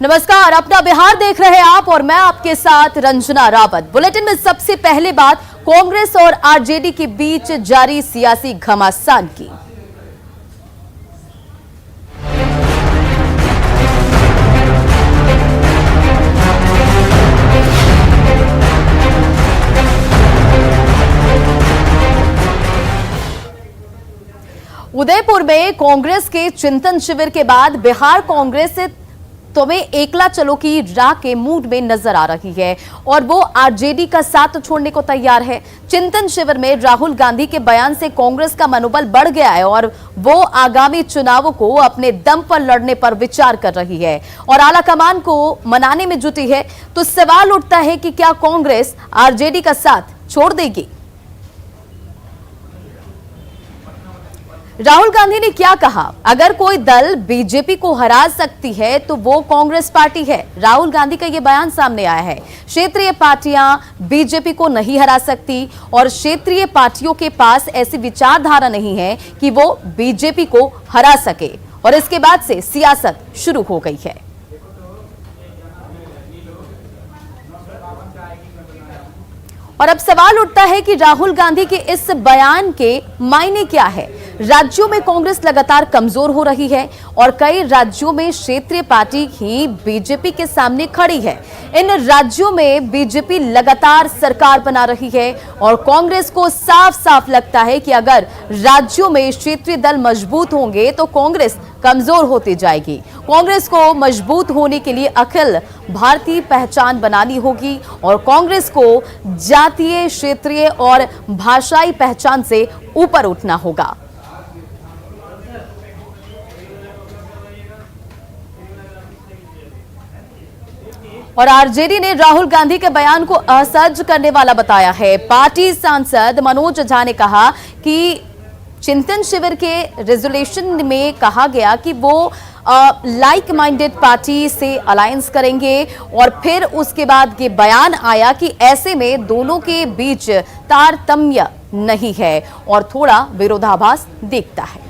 नमस्कार, अपना बिहार देख रहे हैं आप और मैं आपके साथ रंजना रावत। बुलेटिन में सबसे पहले बात कांग्रेस और आरजेडी के बीच जारी सियासी घमासान की। उदयपुर में कांग्रेस के चिंतन शिविर के बाद बिहार कांग्रेस से तुम्हें एकला चलो की राह के मूड में नजर आ रही है और वो आरजेडी का साथ छोड़ने को तैयार है। चिंतन शिविर में राहुल गांधी के बयान से कांग्रेस का मनोबल बढ़ गया है और वो आगामी चुनावों को अपने दम पर लड़ने पर विचार कर रही है और आलाकमान को मनाने में जुटी है। तो सवाल उठता है कि क्या कांग्रेस आरजेडी का साथ छोड़ देगी? राहुल गांधी ने क्या कहा? अगर कोई दल बीजेपी को हरा सकती है तो वो कांग्रेस पार्टी है। राहुल गांधी का ये बयान सामने आया है। क्षेत्रीय पार्टियां बीजेपी को नहीं हरा सकती और क्षेत्रीय पार्टियों के पास ऐसी विचारधारा नहीं है कि वो बीजेपी को हरा सके और इसके बाद से सियासत शुरू हो गई है। और अब सवाल उठता है कि राहुल गांधी के इस बयान के मायने क्या है? राज्यों में कांग्रेस लगातार कमजोर हो रही है और कई राज्यों में क्षेत्रीय पार्टी ही बीजेपी के सामने खड़ी है। इन राज्यों में बीजेपी लगातार सरकार बना रही है और कांग्रेस को साफ साफ लगता है कि अगर राज्यों में क्षेत्रीय दल मजबूत होंगे तो कांग्रेस कमजोर होती जाएगी। कांग्रेस को मजबूत होने के लिए अखिल भारतीय पहचान बनानी होगी और कांग्रेस को जातीय, क्षेत्रीय और भाषाई पहचान से ऊपर उठना होगा। और आरजेडी ने राहुल गांधी के बयान को असहज करने वाला बताया है। पार्टी सांसद मनोज झा ने कहा कि चिंतन शिविर के रेजोल्यूशन में कहा गया कि वो लाइक माइंडेड पार्टी से अलायंस करेंगे और फिर उसके बाद ये बयान आया कि ऐसे में दोनों के बीच तारतम्य नहीं है और थोड़ा विरोधाभास दिखता है।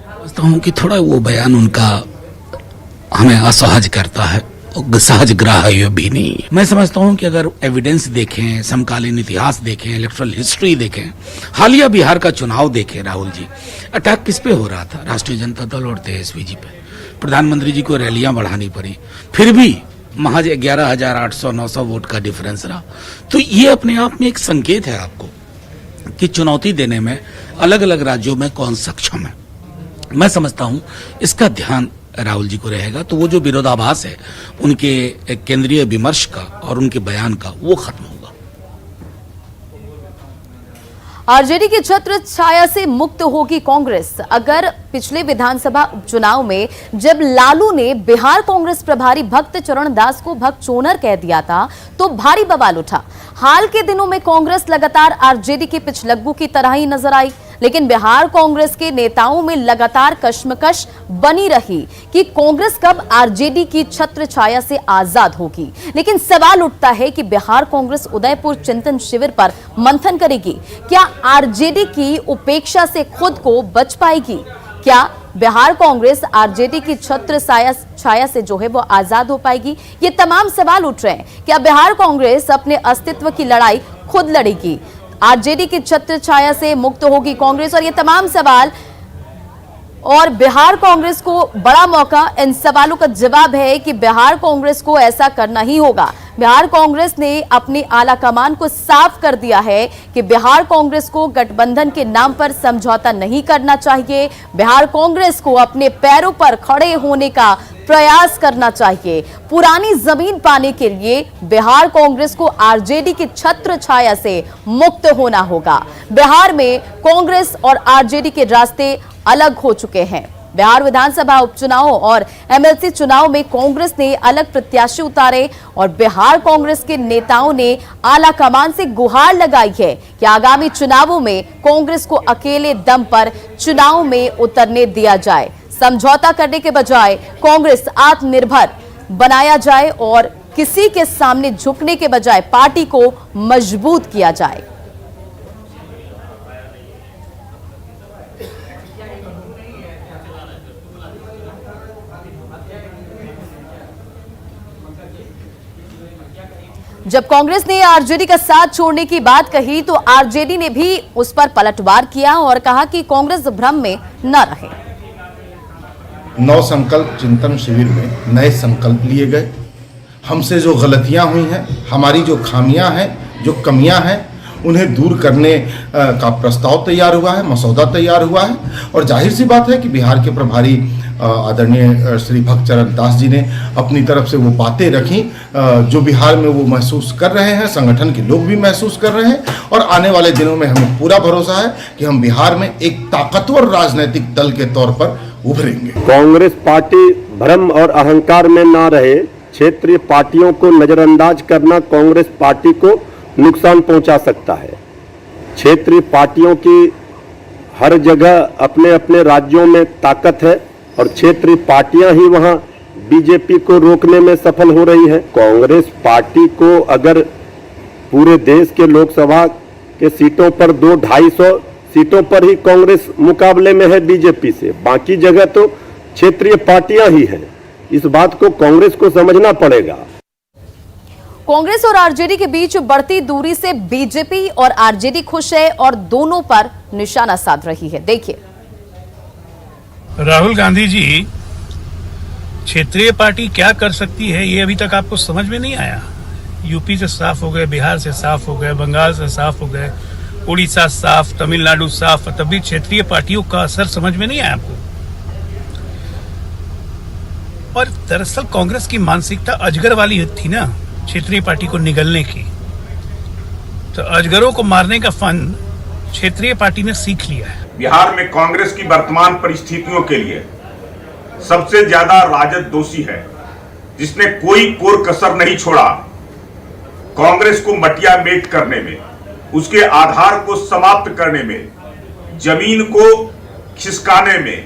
समझता हूं कि थोड़ा वो बयान उनका हमें असहज करता है, सहज ग्राह्य भी नहीं। मैं समझता हूं कि अगर एविडेंस देखें, समकालीन इतिहास देखें, इलेक्टोरल हिस्ट्री देखें, हालिया बिहार का चुनाव देखें, राहुल जी अटैक किस पे हो रहा था? राष्ट्रीय जनता दल और तेजस्वी जी पे। प्रधानमंत्री जी को रैलियां बढ़ानी पड़ी, फिर भी महज 11,800-900 वोट का डिफरेंस रहा। तो ये अपने आप में एक संकेत है आपको कि चुनौती देने में अलग अलग राज्यों में कौन सक्षम है। मैं समझता हूं इसका ध्यान राहुल जी को रहेगा, तो वो जो विरोधाभास है उनके केंद्रीय विमर्श का और उनके बयान का, वो खत्म होगा। आरजेडी की छत्र छाया से मुक्त होगी कांग्रेस। अगर पिछले विधानसभा उपचुनाव में जब लालू ने बिहार कांग्रेस प्रभारी भक्त चरण दास को भक्त चोनर कह दिया था तो भारी बवाल उठा। हाल के दिनों में कांग्रेस लगातार आरजेडी के पिछलग्गू की तरह ही नजर आई, लेकिन बिहार कांग्रेस के नेताओं में लगातार कश्मकश बनी रही कि कांग्रेस कब आरजेडी की छत्र छाया से आजाद होगी। लेकिन सवाल उठता है कि बिहार कांग्रेस उदयपुर चिंतन शिविर पर मंथन करेगी। क्या आरजेडी की उपेक्षा से खुद को बच पाएगी? क्या बिहार कांग्रेस आरजेडी की छत्र छाया से जो है वो आजाद हो पाएगी? ये तमाम सवाल उठ रहे हैं। क्या बिहार कांग्रेस अपने अस्तित्व की लड़ाई खुद लड़ेगी? आरजेडी की छत्र छाया से मुक्त होगी कांग्रेस? और ये तमाम सवाल और बिहार कांग्रेस को बड़ा मौका। इन सवालों का जवाब है कि बिहार कांग्रेस को ऐसा करना ही होगा। बिहार कांग्रेस ने अपनी आला कमान को साफ कर दिया है कि बिहार कांग्रेस को गठबंधन के नाम पर समझौता नहीं करना चाहिए। बिहार कांग्रेस को अपने पैरों पर खड़े होने का प्रयास करना चाहिए। पुरानी जमीन पाने के लिए बिहार कांग्रेस को आरजेडी की छत्र छाया से मुक्त होना होगा। बिहार में कांग्रेस और आरजेडी के रास्ते अलग हो चुके हैं। बिहार विधानसभा उपचुनाव और एमएलसी चुनाव में कांग्रेस ने अलग प्रत्याशी उतारे और बिहार कांग्रेस के नेताओं ने आला कमान से गुहार लगाई है कि आगामी चुनावों में कांग्रेस को अकेले दम पर चुनाव में उतरने दिया जाए। समझौता करने के बजाय कांग्रेस आत्मनिर्भर बनाया जाए और किसी के सामने झुकने के बजाय पार्टी को मजबूत किया जाए। जब कांग्रेस ने आरजेडी का साथ छोड़ने की बात कही तो आरजेडी ने भी उस पर पलटवार किया और कहा कि कांग्रेस भ्रम में न रहे। नव संकल्प चिंतन शिविर में नए संकल्प लिए गए। हमसे जो गलतियां हुई हैं, हमारी जो खामियां हैं, जो कमियां हैं, उन्हें दूर करने का प्रस्ताव तैयार हुआ है, मसौदा तैयार हुआ है। और जाहिर सी बात है कि बिहार के प्रभारी आदरणीय श्री भक्त चरण दास जी ने अपनी तरफ से वो बातें रखी जो बिहार में वो महसूस कर रहे हैं, संगठन के लोग भी महसूस कर रहे हैं। और आने वाले दिनों में हमें पूरा भरोसा है कि हम बिहार में एक ताकतवर राजनीतिक दल के तौर पर उभरेंगे। कांग्रेस पार्टी भ्रम और अहंकार में ना रहे। क्षेत्रीय पार्टियों को नजरअंदाज करना कांग्रेस पार्टी को नुकसान पहुंचा सकता है। क्षेत्रीय पार्टियों की हर जगह अपने अपने राज्यों में ताकत है और क्षेत्रीय पार्टियां ही वहां बीजेपी को रोकने में सफल हो रही है। कांग्रेस पार्टी को अगर पूरे देश के लोकसभा के सीटों पर 200-250 सीटों पर ही कांग्रेस मुकाबले में है बीजेपी से, बाकी जगह तो क्षेत्रीय पार्टियां ही हैं। इस बात को कांग्रेस को समझना पड़ेगा। कांग्रेस और आरजेडी के बीच बढ़ती दूरी से बीजेपी और आरजेडी खुश है और दोनों पर निशाना साध रही है। देखिए, राहुल गांधी जी क्षेत्रीय पार्टी क्या कर सकती है ये अभी तक आपको समझ में नहीं आया। यूपी से साफ हो गए, बिहार से साफ हो गए, बंगाल से साफ हो गए, उड़ीसा साफ, तमिलनाडु साफ, तब भी क्षेत्रीय पार्टियों का असर समझ में नहीं आया आपको। और दरअसल कांग्रेस की मानसिकता अजगर वाली थी ना, क्षेत्रीय पार्टी को निगलने की। तो अजगरों को मारने का फन क्षेत्रीय पार्टी ने सीख लिया है। बिहार में कांग्रेस की वर्तमान परिस्थितियों के लिए सबसे ज्यादा राजद दोषी है, जिसने कोई कोर कसर नहीं छोड़ा कांग्रेस को मटिया मेट करने में, उसके आधार को समाप्त करने में, जमीन को खिसकाने में।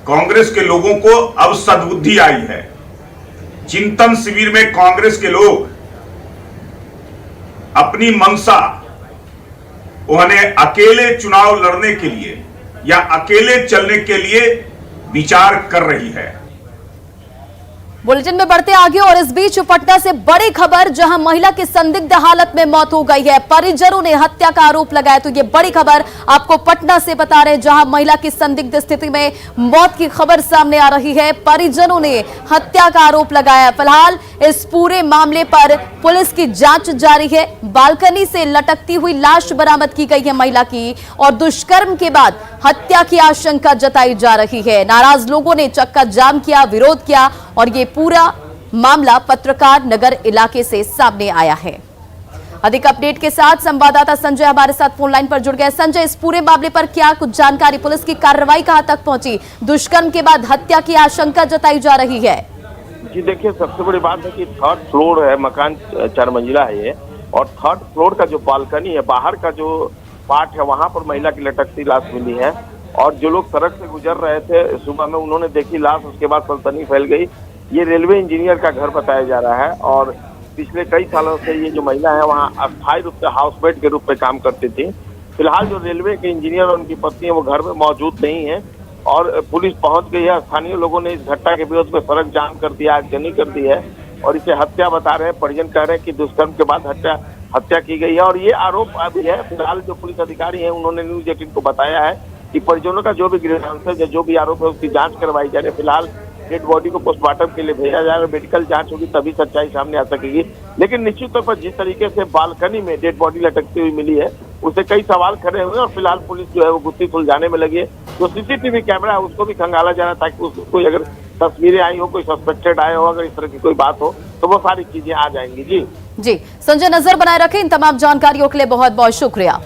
कांग्रेस के लोगों को अब सद्बुद्धि आई है। चिंतन शिविर में कांग्रेस के लोग अपनी मंशा, उन्हें अकेले चुनाव लड़ने के लिए या अकेले चलने के लिए विचार कर रही है। बुलेटिन में बढ़ते आगे और इस बीच पटना से बड़ी खबर, जहां महिला की संदिग्ध हालत में मौत हो गई है। परिजनों ने हत्या का आरोप लगाया। तो ये बड़ी खबर आपको पटना से बता रहे हैं, जहां महिला की संदिग्ध स्थिति में मौत की खबर सामने आ रही है। परिजनों ने हत्या का आरोप लगाया। फिलहाल इस पूरे मामले पर पुलिस की जांच जारी है। बालकनी से लटकती हुई लाश बरामद की गई है महिला की, और दुष्कर्म के बाद हत्या की आशंका जताई जा रही है। नाराज लोगों ने चक्का जाम किया, विरोध किया और ये पूरा मामला पत्रकार नगर इलाके से सामने आया है। अधिक अपडेट के साथ संवाददाता संजय हमारे साथ फोन लाइन पर जुड़ गए। संजय, इस पूरे मामले पर क्या कुछ जानकारी, पुलिस की कार्रवाई कहां तक पहुंची? दुष्कर्म के बाद हत्या की आशंका जताई जा रही है। जी देखिए, सबसे बड़ी बात है कि 3rd फ्लोर है, मकान 4 मंजिला है ये, और 3rd फ्लोर का जो बालकनी है, बाहर का जो पार्ट है, वहां पर महिला की लटकती लाश मिली है। और जो लोग सड़क से गुजर रहे थे सुबह में, उन्होंने देखी लाश, उसके बाद सनसनी फैल गई। ये रेलवे इंजीनियर का घर बताया जा रहा है और पिछले कई सालों से ये जो महिला है वहाँ अस्थायी रूप से हाउसमेट के रूप में काम करती थी। फिलहाल जो रेलवे के इंजीनियर और उनकी पत्नी है वो घर में मौजूद नहीं है और पुलिस पहुंच गई है। स्थानीय लोगों ने इस घटना के विरोध में सड़क जाम कर दिया, आगजनी कर दी है और इसे हत्या बता रहे हैं। परिजन कह रहे हैं कि दुष्कर्म के बाद हत्या की गई है और ये आरोप अभी है। फिलहाल जो पुलिस अधिकारी हैं उन्होंने न्यूज 18 को बताया है कि परिजनों का जो भी ग्रीवांस है, जो भी आरोप है, उसकी जांच करवाई जा रही है। फिलहाल डेड बॉडी को पोस्टमार्टम के लिए भेजा जा रहा है। मेडिकल जांच होगी तभी सच्चाई सामने आ सकेगी। लेकिन निश्चित तौर पर जिस तरीके से बालकनी में डेड बॉडी लटकती हुई मिली है, उससे कई सवाल खड़े हुए और फिलहाल पुलिस जो है वो गुत्थी सुलझाने में लगी है। जो सीसीटीवी कैमरा है उसको भी खंगाला जा रहा है ताकि उसको कोई अगर तस्वीरें आई हो, कोई सस्पेक्टेड आए हो, अगर इस तरह की कोई बात हो तो वो सारी चीजें आ जाएंगी। जी संजय, नजर बनाए रखें। इन तमाम जानकारियों के लिए बहुत बहुत शुक्रिया।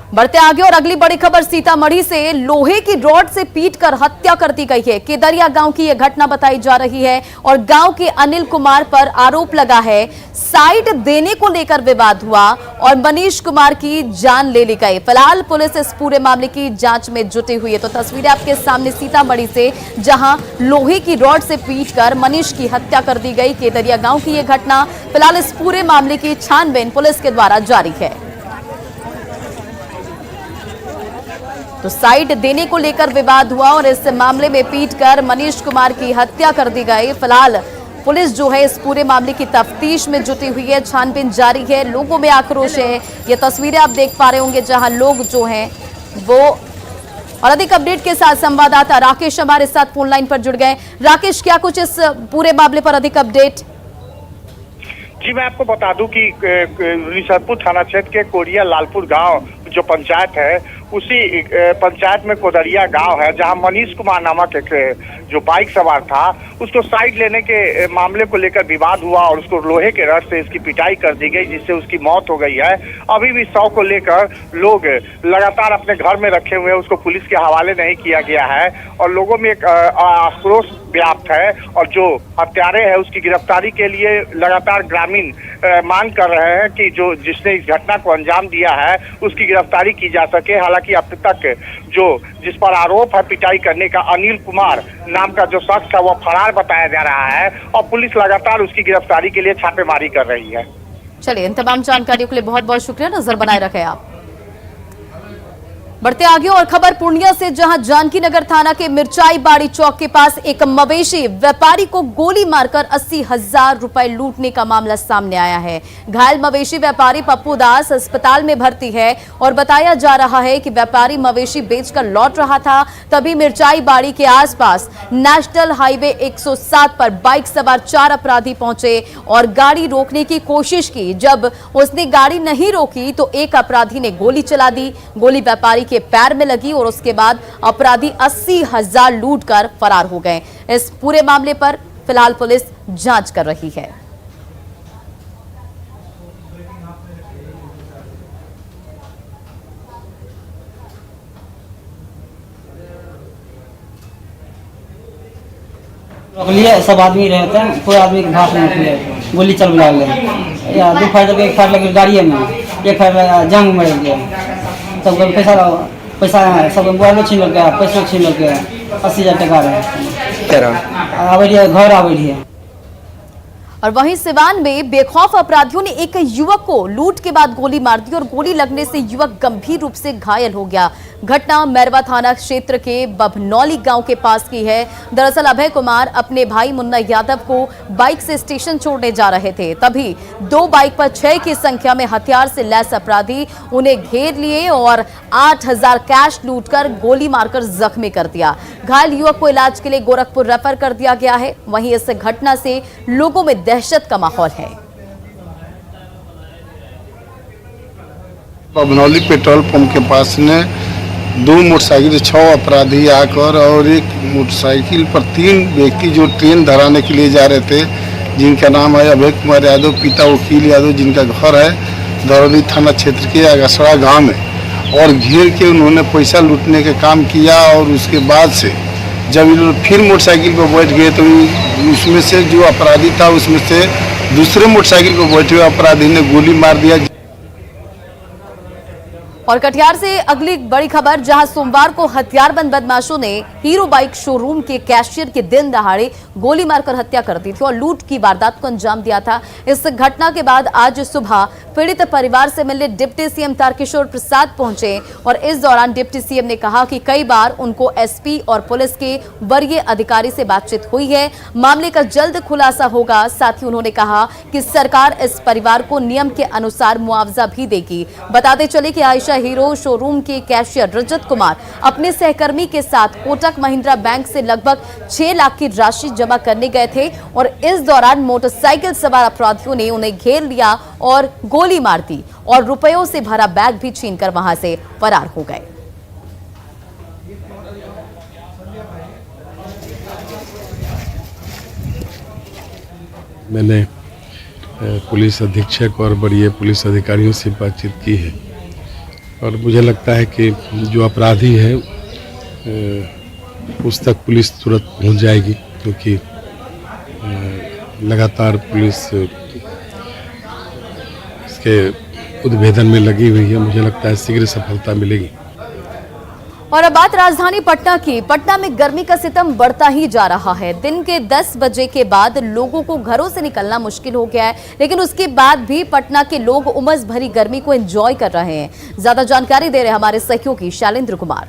बढ़ते आगे और अगली बड़ी खबर, सीतामढ़ी से लोहे की रॉड से पीटकर हत्या कर दी गई है। केदरिया गांव की यह घटना बताई जा रही है और गांव के अनिल कुमार पर आरोप लगा है साइड देने को लेकर विवाद हुआ और मनीष कुमार की जान ले ली गई। फिलहाल पुलिस इस पूरे मामले की जांच में जुटी हुई है। तो तस्वीरें आपके सामने सीतामढ़ी से, जहां लोहे की रॉड से पीटकर मनीष की हत्या कर दी गई। केदरिया गांव की यह घटना। फिलहाल इस पूरे मामले की छानबीन पुलिस के द्वारा जारी है। तो साइड देने को लेकर विवाद हुआ और इस मामले में पीटकर मनीष कुमार की हत्या कर दी गई। फिलहाल पुलिस जो है इस पूरे मामले की तफ्तीश में जुटी हुई है, छानबीन जारी है। लोगों में आक्रोश है, ये तस्वीरें आप देख पा रहे होंगे जहां लोग जो हैं वो। और अधिक अपडेट के साथ संवाददाता राकेश हमारे साथ फोन लाइन पर जुड़ गए। राकेश, क्या कुछ इस पूरे मामले पर अधिक अपडेट? जी, मैं आपको बता दूं कि निसरपुर थाना क्षेत्र के कोरिया लालपुर गांव जो पंचायत है, उसी पंचायत में कोदरिया गांव है, जहां मनीष कुमार नामक एक जो बाइक सवार था, उसको साइड लेने के मामले को लेकर विवाद हुआ और उसको लोहे के रड से इसकी पिटाई कर दी गई, जिससे उसकी मौत हो गई है। अभी भी शव को लेकर लोग लगातार अपने घर में रखे हुए हैं, उसको पुलिस के हवाले नहीं किया गया है और लोगों में एक आक्रोश व्याप्त है। और जो हत्यारे हैं उसकी गिरफ्तारी के लिए लगातार ग्रामीण मांग कर रहे हैं कि जो जिसने इस घटना को अंजाम दिया है उसकी गिरफ्तारी की जा सके। हालांकि अब तक जो जिस पर आरोप है पिटाई करने का, अनिल कुमार नाम का जो शख्स है, वह फरार बताया जा रहा है और पुलिस लगातार उसकी गिरफ्तारी के लिए छापेमारी कर रही है। चलिए, इन तमाम जानकारियों के लिए बहुत बहुत शुक्रिया। नजर बनाए रखें आप। बढ़ते आगे और खबर पूर्णिया से, जहां जानकी नगर थाना के मिर्चाई बाड़ी चौक के पास एक मवेशी व्यापारी को गोली मारकर 80,000 रुपए लूटने का मामला सामने आया है। घायल मवेशी व्यापारी पप्पू दास अस्पताल में भर्ती है और बताया जा रहा है कि व्यापारी मवेशी बेचकर लौट रहा था, तभी मिर्चाई बाड़ी के आसपास नेशनल हाईवे 107 पर बाइक सवार 4 अपराधी पहुंचे और गाड़ी रोकने की कोशिश की। जब उसने गाड़ी नहीं रोकी तो एक अपराधी ने गोली चला दी। गोली व्यापारी के पैर में लगी और उसके बाद अपराधी 80,000 लूटकर फरार हो गए। इस पूरे मामले पर फिलहाल पुलिस जांच कर रही है। रोक लिए, सब आदमी रहते हैं, कोई आदमी के घास नहीं खुले, गोली चल बुला गए या 2 फायर एक फायर लगे गाड़ी में, एक फायर जंग मर गया। सब पैसा सब मोबाइलो छीन लग गया, पैसो छीन लग गया, 80,000 टका रहे। आवे रहिए घर आवे रहिए। और वहीं सिवान में बेखौफ अपराधियों ने एक युवक को लूट के बाद गोली मार दी और गोली लगने से युवक गंभीर रूप से घायल हो गया। घटना मैरवा थाना क्षेत्र के बभनौली गांव के पास की है। दरअसल अभय कुमार अपने भाई मुन्ना यादव को बाइक से स्टेशन छोड़ने जा रहे थे, तभी 2 बाइक पर 6 की संख्या में हथियार से लैस अपराधी उन्हें घेर लिए और 8,000 कैश लूटकर गोली मारकर जख्मी कर दिया। घायल युवक को इलाज के लिए गोरखपुर रेफर कर दिया गया है। वहीं इस घटना से लोगों में दहशत का माहौल है। बभनौली पेट्रोल पंप के पास ने 2 मोटरसाइकिल 6 अपराधी आकर और एक मोटरसाइकिल पर 3 व्यक्ति जो ट्रेन धराने के लिए जा रहे थे, जिनका नाम है अभय कुमार यादव, पिता वकील यादव, जिनका घर है दरौली थाना क्षेत्र के अगसड़ा गांव में, और घेर के उन्होंने पैसा लूटने का काम किया। और उसके बाद से जब ये लोग फिर मोटरसाइकिल पर बैठ गए तो उसमें से जो अपराधी था उसमें से दूसरे मोटरसाइकिल पर बैठे हुए अपराधी ने गोली मार दिया। और कटिहार से अगली बड़ी खबर, जहां सोमवार को हथियारबंद बदमाशों ने हीरो बाइक शोरूम के कैशियर की दिन दहाड़े गोली मारकर हत्या कर दी थी और लूट की वारदात को अंजाम दिया था। इस घटना के बाद आज सुबह पीड़ित परिवार से मिलने डिप्टी सीएम तारकिशोर प्रसाद पहुंचे और इस दौरान डिप्टी सीएम ने कहा कि कई बार उनको एसपी और पुलिस के वरीय अधिकारी से बातचीत हुई है, मामले का जल्द खुलासा होगा। साथ ही उन्होंने कहा कि सरकार इस परिवार को नियम के अनुसार मुआवजा भी देगी। बताते चले कि आयशा हीरो शोरूम के कैशियर रजत कुमार अपने सहकर्मी के साथ कोटक महिंद्रा बैंक से लगभग 6 लाख की राशि जमा करने गए थे और इस दौरान मोटरसाइकिल सवार अपराधियों ने उन्हें घेर लिया और गोली मार दी और रुपयों से भरा बैग भी छीनकर वहां से फरार हो गए। मैंने पुलिस अधीक्षक और वरीय पुलिस अधिकारियों से बातचीत की है और मुझे लगता है कि जो अपराधी है उस तक पुलिस तुरंत पहुंच जाएगी, क्योंकि लगातार पुलिस इसके उद्भेदन में लगी हुई है। मुझे लगता है शीघ्र सफलता मिलेगी। और अब बात राजधानी पटना की। पटना में गर्मी का सितम बढ़ता ही जा रहा है। दिन के 10 बजे के बाद लोगों को घरों से निकलना मुश्किल हो गया है, लेकिन उसके बाद भी पटना के लोग उमस भरी गर्मी को एंजॉय कर रहे हैं। ज्यादा जानकारी दे रहे हमारे सहयोगी शैलेंद्र कुमार।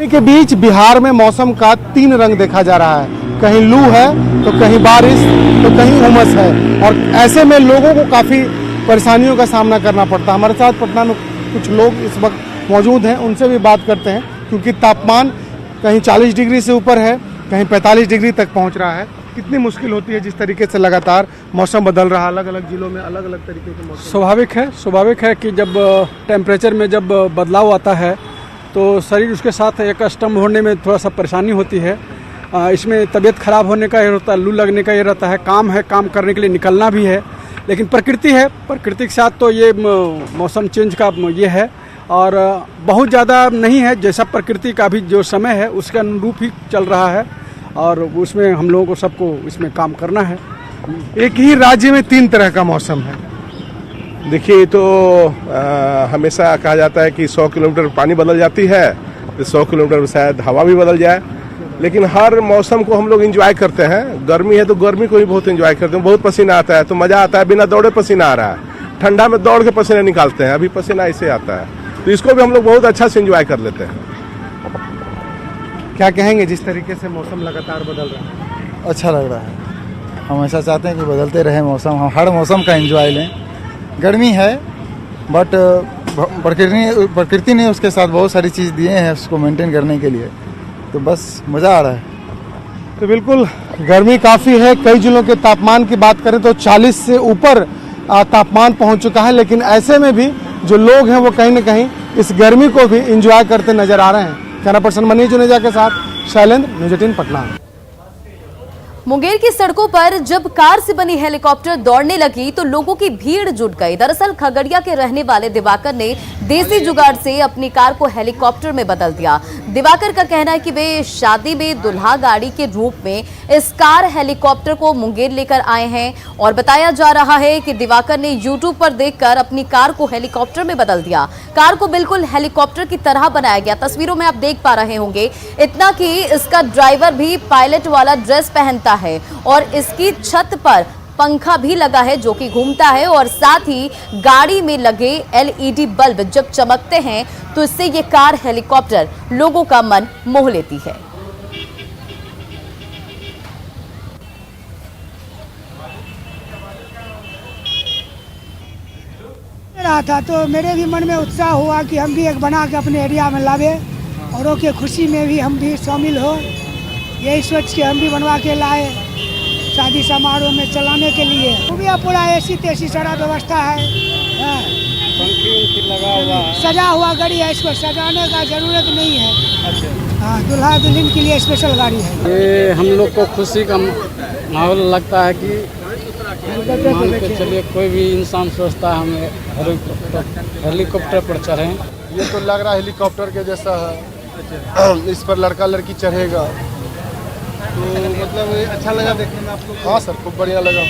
के बीच बिहार में मौसम का 3 रंग देखा जा रहा है। कहीं लू है तो कहीं बारिश तो कहीं उमस है और ऐसे में लोगों को काफ़ी परेशानियों का सामना करना पड़ता है। हमारे साथ पटना में कुछ लोग इस वक्त मौजूद हैं, उनसे भी बात करते हैं क्योंकि तापमान कहीं 40 डिग्री से ऊपर है, कहीं 45 डिग्री तक पहुंच रहा है। कितनी मुश्किल होती है जिस तरीके से लगातार मौसम बदल रहा है, अलग अलग जिलों में अलग अलग तरीके के मौसम। स्वाभाविक है कि जब टेम्परेचर में जब बदलाव आता है तो शरीर उसके साथ एक स्तंभ होने में थोड़ा सा परेशानी होती है। इसमें तबीयत खराब होने का ये रहता है, लू लगने का ये रहता है, काम करने के लिए निकलना भी है। लेकिन प्रकृति है, प्रकृति के साथ तो ये मौसम चेंज का ये है और बहुत ज़्यादा नहीं है। जैसा प्रकृति का भी जो समय है उसके अनुरूप ही चल रहा है और उसमें हम लोगों को सबको इसमें काम करना है। एक ही राज्य में 3 तरह का मौसम है। देखिए, तो हमेशा कहा जाता है कि 100 किलोमीटर पानी बदल जाती है, तो 100 किलोमीटर शायद हवा भी बदल जाए। लेकिन हर मौसम को हम लोग एंजॉय करते हैं। गर्मी है तो गर्मी को भी बहुत एंजॉय करते हैं, बहुत पसीना आता है तो मज़ा आता है, बिना दौड़े पसीना आ रहा है। ठंडा में दौड़ के पसीना निकालते हैं, अभी पसीना ऐसे आता है, तो इसको भी हम लोग बहुत अच्छा से एंजॉय कर लेते हैं। क्या कहेंगे जिस तरीके से मौसम लगातार बदल रहा है? अच्छा लग रहा है। हम ऐसा चाहते हैं कि बदलते रहे मौसम, हम हर मौसम का एंजॉय लें। गर्मी है बट प्रकृति ने उसके साथ बहुत सारी चीज़ दिए हैं उसको मेंटेन करने के लिए, तो बस मज़ा आ रहा है। तो बिल्कुल गर्मी काफ़ी है। कई जिलों के तापमान की बात करें तो 40 से ऊपर तापमान पहुंच चुका है, लेकिन ऐसे में भी जो लोग हैं वो कहीं ना कहीं इस गर्मी को भी एंजॉय करते नजर आ रहे हैं। कैमरा पर्सन मनीष जुनेजा के साथ शैलेंद्र, न्यूज़ 18 पटना। मुंगेर की सड़कों पर जब कार से बनी हेलीकॉप्टर दौड़ने लगी तो लोगों की भीड़ जुट गई। दरअसल खगड़िया के रहने वाले दिवाकर ने देसी जुगाड़ से अपनी कार को हेलीकॉप्टर में बदल दिया। दिवाकर का कहना है कि वे शादी में दुल्हा गाड़ी के रूप में इस कार हेलीकॉप्टर को मुंगेर लेकर आए हैं और बताया जा रहा है कि दिवाकर ने यूट्यूब पर देखकर अपनी कार को हेलीकॉप्टर में बदल दिया। कार को बिल्कुल हेलीकॉप्टर की तरह बनाया गया। तस्वीरों में आप देख पा रहे होंगे, इतना कि इसका ड्राइवर भी पायलट वाला ड्रेस पहनता है और इसकी छत पर पंखा भी लगा है जो कि घूमता है और साथ ही गाड़ी में लगे LED बल्ब जब चमकते हैं तो इससे ये कार हेलीकॉप्टर लोगों का मन मोह लेती है। रहा था तो मेरे भी मन में उत्साह हुआ कि हम भी एक बना के अपने एरिया में लावे, औरों के खुशी में भी हम भी शामिल हो। यही सोच के हम भी बनवा के लाए शादी समारोह में चलाने के लिए। पूरा AC तेसी सारा व्यवस्था है, लगा हुआ सजा हुआ गाड़ी है, इसको सजाने का जरूरत नहीं है। हाँ, दुल्हा दुल्हन के लिए स्पेशल गाड़ी है। ये हम लोग को खुशी का माहौल लगता है कि मान के चलिए कोई भी इंसान सोचता है हमें हेलीकॉप्टर पर चढ़ें। ये तो लग रहा है हेलीकॉप्टर के जैसा है, इस पर लड़का लड़की चढ़ेगा तो मतलब अच्छा लगा देखने में आपको? हाँ सर, खूब बढ़िया लगा।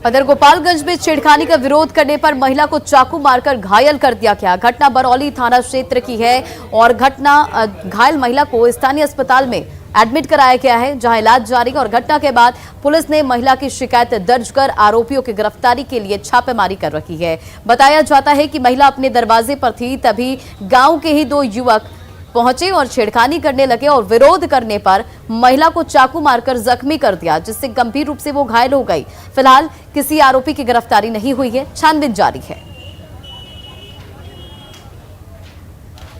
उधर गोपालगंज में छेड़खानी का विरोध करने पर महिला को चाकू मारकर घायल कर दिया गया। घटना बरौली थाना क्षेत्र की है और घायल महिला को स्थानीय अस्पताल में एडमिट कराया गया है जहां इलाज जारी है और घटना के बाद पुलिस ने महिला की शिकायत दर्ज कर आरोपियों की गिरफ्तारी के लिए छापेमारी कर रखी है। बताया जाता है कि महिला अपने दरवाजे पर थी, तभी गांव के ही 2 युवक पहुंचे और छेड़खानी करने लगे और विरोध करने पर महिला को चाकू मारकर जख्मी कर दिया, जिससे गंभीर रूप से वो घायल हो गई। फिलहाल किसी आरोपी की गिरफ्तारी नहीं हुई है, छानबीन जारी है।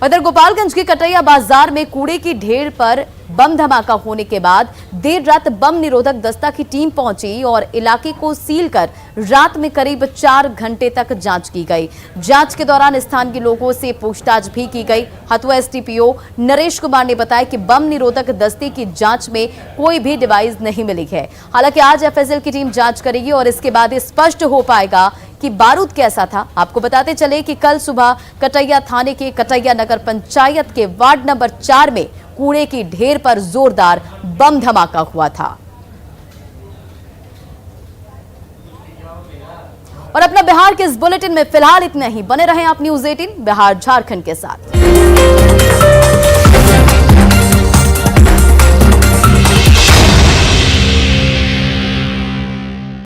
उधर गोपालगंज के कटैया बाजार में कूड़े की ढेर पर बम धमाका होने के बाद देर रात बम निरोधक दस्ता की टीम पहुंची और इलाके को सील कर रात में करीब 4 घंटे तक जांच की गई। जांच के दौरान स्थान के लोगों से पूछताछ भी की गई। हथुआ SDPO नरेश कुमार ने बताया कि बम निरोधक दस्ते की जांच में कोई भी डिवाइस नहीं मिली है। हालांकि आज FSL की टीम जांच करेगी और इसके बाद स्पष्ट हो पाएगा कि बारूद कैसा था। आपको बताते चले कि कल सुबह कटैया थाने के कटैया नगर पंचायत के वार्ड नंबर 4 में कूड़े की ढेर पर जोरदार बम धमाका हुआ था। और अपना बिहार के इस बुलेटिन में फिलहाल इतना ही। बने रहें आप न्यूज़ 18 बिहार झारखंड के साथ।